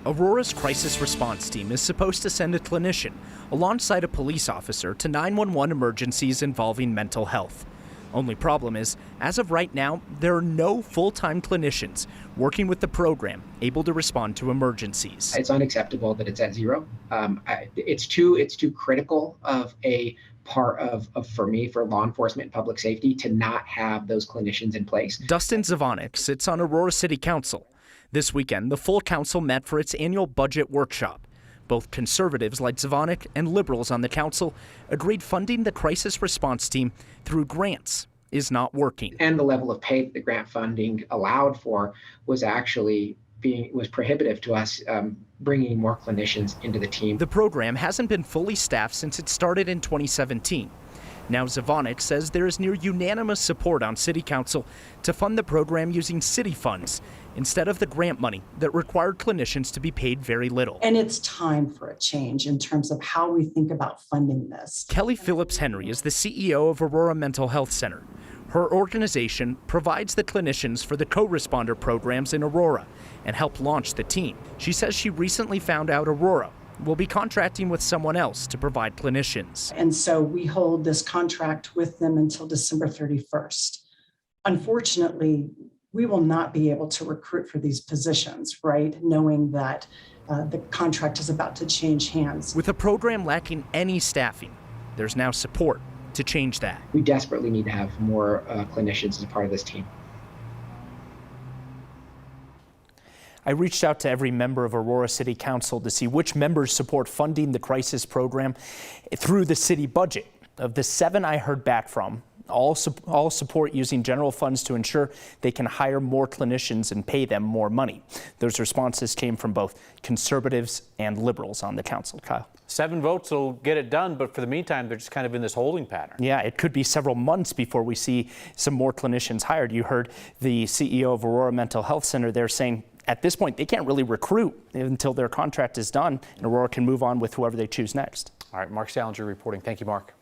Aurora's crisis response team is supposed to send a clinician alongside a police officer to 911 emergencies involving mental health. Only problem is, as of right now, there are no full-time clinicians working with the program able to respond to emergencies. It's unacceptable that it's at zero. It's too critical of a part of for me, for law enforcement and public safety, to not have those clinicians in place. Dustin Zavanik sits on Aurora City Council. This weekend, the full council met for its annual budget workshop. Both conservatives like Zavanik and liberals on the council agreed funding the crisis response team through grants is not working. And the level of pay that the grant funding allowed for was actually prohibitive to us bringing more clinicians into the team. The program hasn't been fully staffed since it started in 2017. Now Zavanik says there is near unanimous support on City Council to fund the program using city funds instead of the grant money that required clinicians to be paid very little. And it's time for a change in terms of how we think about funding this. Kelly Phillips Henry is the CEO of Aurora Mental Health Center. Her organization provides the clinicians for the co-responder programs in Aurora and helped launch the team. She says she recently found out Aurora will be contracting with someone else to provide clinicians. And so we hold this contract with them until December 31st. Unfortunately, we will not be able to recruit for these positions, right? Knowing that the contract is about to change hands. With a program lacking any staffing, there's now support to change that. We desperately need to have more clinicians as a part of this team. I reached out to every member of Aurora City Council to see which members support funding the crisis program through the city budget. Of the 7 I heard back from, all support using general funds to ensure they can hire more clinicians and pay them more money. Those responses came from both conservatives and liberals on the council. Kyle. 7 votes will get it done, but for the meantime, they're just kind of in this holding pattern. Yeah, it could be several months before we see some more clinicians hired. You heard the CEO of Aurora Mental Health Center there saying at this point they can't really recruit until their contract is done and Aurora can move on with whoever they choose next. All right, Mark Salinger reporting. Thank you, Mark.